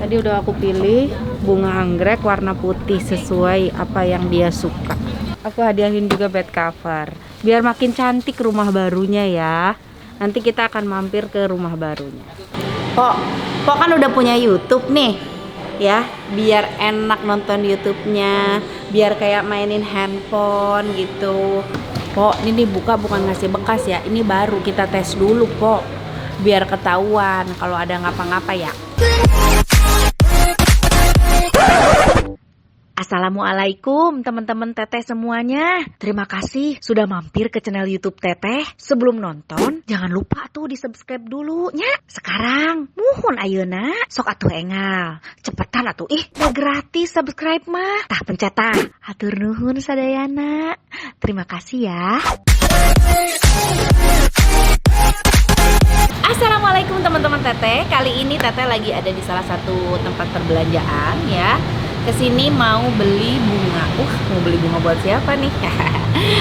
Tadi udah aku pilih bunga anggrek warna putih sesuai apa yang dia suka. Aku hadiahin juga bed cover biar makin cantik rumah barunya ya. Nanti kita akan mampir ke rumah barunya. Pok kan udah punya YouTube nih ya, biar enak nonton YouTube-nya, biar kayak mainin handphone gitu. Pok, ini dibuka bukan ngasih bekas ya, ini baru kita tes dulu Pok, biar ketahuan kalau ada ngapa-ngapa ya. Assalamualaikum teman-teman Teteh semuanya. Terima kasih sudah mampir ke channel YouTube Teteh. Sebelum nonton, jangan lupa tuh di subscribe dulu nya. Sekarang, muhun ayeuna, sok atuh engal. Cepetan atuh, udah gratis subscribe mah. Tah pencet tah. Hatur nuhun sadayana. Terima kasih ya. Assalamualaikum teman-teman Teteh. Kali ini Teteh lagi ada di salah satu tempat perbelanjaan ya. Kesini mau beli bunga. Mau beli bunga buat siapa nih?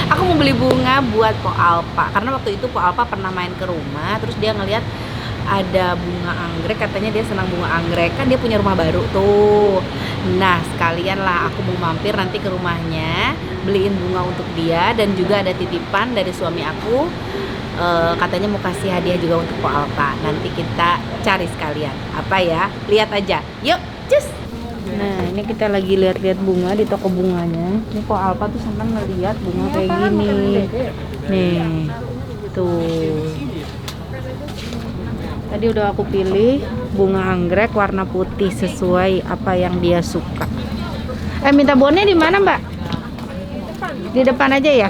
Aku mau beli bunga buat Po Alpa. Karena waktu itu Po Alpa pernah main ke rumah, terus dia ngeliat ada bunga anggrek, katanya dia senang bunga anggrek. Kan dia punya rumah baru tuh. Nah, sekalian lah aku mau mampir nanti ke rumahnya, beliin bunga untuk dia, dan juga ada titipan dari suami aku. Katanya mau kasih hadiah juga untuk Po Alpa. Nanti kita cari sekalian. Apa ya? Lihat aja. Yuk, cus! Nah, ini kita lagi lihat-lihat bunga di toko bunganya. Ini kok Alpa tuh senang ngeliat bunga kayak gini. Nih, tuh. Tadi udah aku pilih bunga anggrek warna putih sesuai apa yang dia suka. Minta bonnya di mana, Mbak? Di depan aja ya.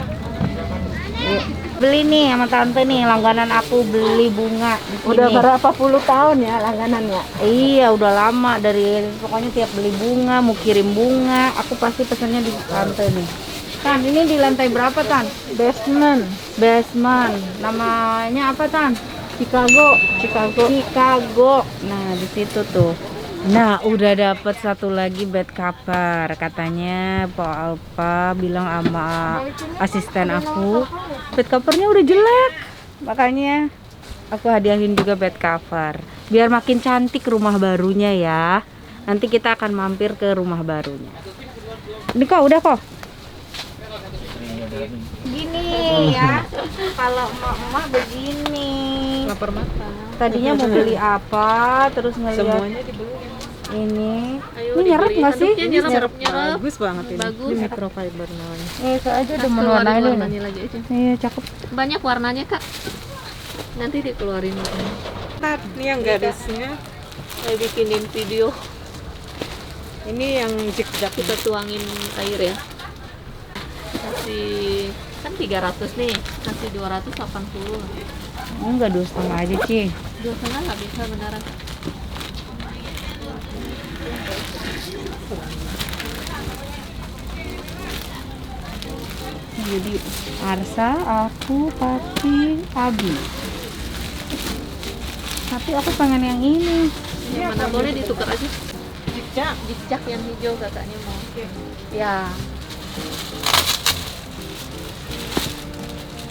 Beli nih sama tante nih, langganan aku beli bunga di sini. Udah berapa puluh tahun ya langganannya? Iya, udah lama, dari pokoknya tiap beli bunga, mau kirim bunga, aku pasti pesannya di tante nih. Tan, ini di lantai berapa, Tan? Basement, Basement. Namanya apa, Tan? Chicago. Chicago. Nah, di situ tuh. Nah, udah dapet satu lagi bed cover. Katanya Po Alpa bilang sama asisten aku, bed covernya udah jelek. Makanya aku hadiahin juga bed cover biar makin cantik rumah barunya ya. Nanti kita akan mampir ke rumah barunya. Ini kok udah kok. Gini ya. Kalau emak begini. Lapar mata. Tadinya mau beli apa, terus ngeliat Semuanya dibeli. ini nyerap nggak sih? Nyerap. Bagus banget ini. Bagus. Ini microfiber namanya. Saya aja udah mau Keluarin warnain warnanya ini. lagi aja. Iya, cakep. Banyak warnanya kak. Nanti dikeluarin. Nah, ini yang garisnya. Saya bikinin video. Ini yang zigzag. Kita tuangin air ya. Kasih kan 300 nih. Kasih 280. Enggak, 2,5 aja, Ci. 2,5 nggak bisa beneran. Jadi Arsa, aku, Papi, Abi. Tapi aku pengen yang ini. Yang mana boleh ditukar aja. Zigzag. Zigzag yang hijau kakaknya mau. Ya.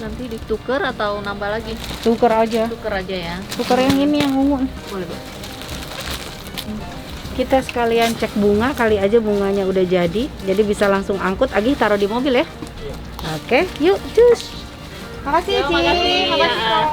Nanti ditukar atau nambah lagi? Tuker aja. Tukar aja ya. Tuker yang ini yang ungu. Boleh boleh. Kita sekalian cek bunga, kali aja bunganya udah jadi bisa langsung angkut. Agih taruh di mobil ya. Oke, yuk cus. Makasih, Ci. Makasih, Kak.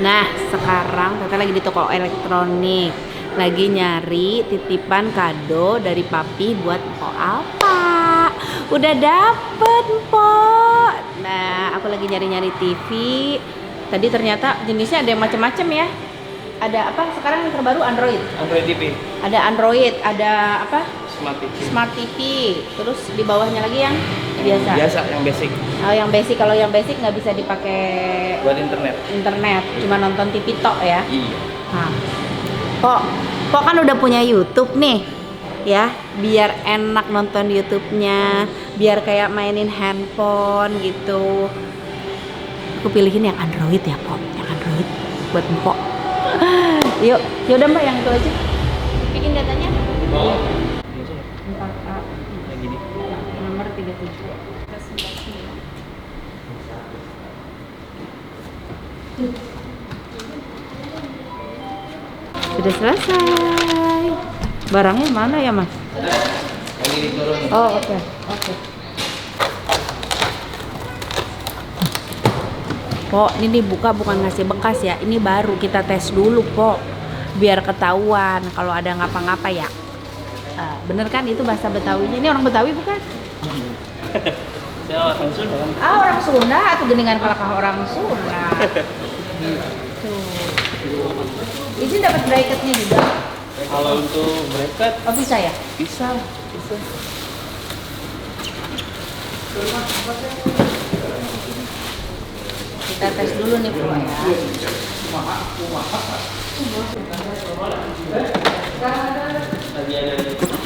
Nah, sekarang Tete lagi di toko elektronik, lagi nyari titipan kado dari papi buat Mpok Alpa. Udah dapet, Mpok. Nah, aku lagi nyari-nyari TV. Tadi ternyata jenisnya ada yang macam-macam ya. Ada apa? Sekarang yang terbaru Android. Android TV, Ada Android, ada apa? Smart TV. Smart TV. Terus di bawahnya lagi yang biasa. Biasa yang basic Oh, yang basic. Kalau yang basic nggak bisa dipakai buat internet. internet, cuma nonton TV tok ya. Iya. Nah, Pok kan udah punya YouTube nih, ya. Biar enak nonton YouTube-nya, biar kayak mainin handphone gitu. Aku pilihin yang Android ya, Pok. Yang Android buat Mpok. Yuk, yaudah Mbak yang itu aja. Bikin datanya. Oh. 4A Yang gini. nomor 37. Sudah selesai. Barangnya mana ya, Mas? Yang gini turun. Oh, oke. Oke. Pok, ini dibuka bukan ngasih bekas ya. Ini baru kita tes dulu, Pok. Biar ketahuan kalau ada ngapa-ngapa ya. Bener kan itu bahasa Betawinya? Ini orang Betawi bukan? Saya orang Sunda kan. Ah, orang Sunda atau geningan kalakah orang Sunda. Tuh. Izin dapat bracketnya juga. Kalau untuk bracket Oh, bisa ya? bisa. Kita tes dulu nih, Pok ya. Tadi ada dari ini.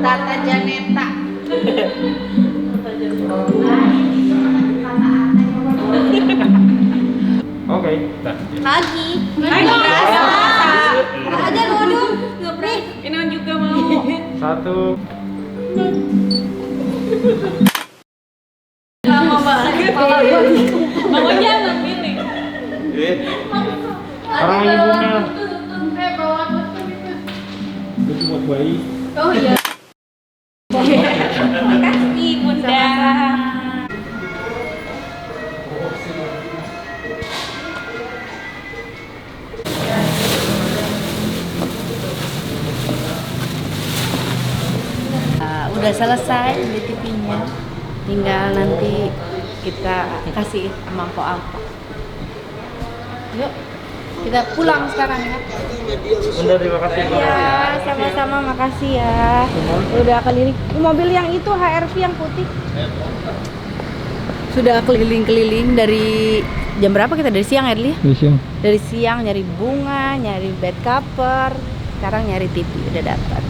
Tata Janeta. Oke. Lagi. Aja waduh. Nih, Ini juga mau. Satu. Lama banget. Maunya anak ini. Orang ibunya. Itu buat bayi. Oh iya. makasih Bunda. Udah selesai beli TV-nya, tinggal nanti kita kasih sama Mpok Alpa. Yuk, kita pulang sekarang ya. Bunda, terima kasih. Ya, sama-sama, makasih ya. Udah keliling. Mobil yang itu HRV yang putih. Sudah keliling-keliling dari jam berapa kita? Dari siang ya, Dli? Siang. Dari siang nyari bunga, nyari bed cover, sekarang nyari TV udah dapat.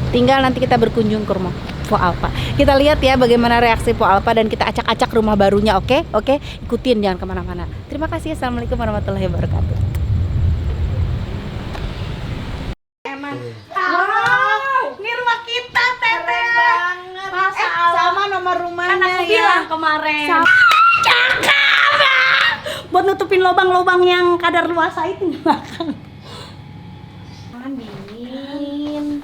Tinggal nanti kita berkunjung ke rumah Po Alpa. Kita lihat ya bagaimana reaksi Po Alpa dan kita acak-acak rumah barunya, oke? Oke, ikutin jangan kemana-mana. Terima kasih. Assalamualaikum warahmatullahi wabarakatuh. Wow, ini rumah kita, Tete. Masa sama nomor rumahnya Kan aku ya. bilang kemarin. Cakep. Buat nutupin lubang-lubang yang kadar luasa itu makan. Dingin.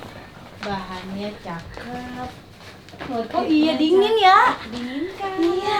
Bahannya cakep. Oh iya dingin ya. Dingin kan? Iya.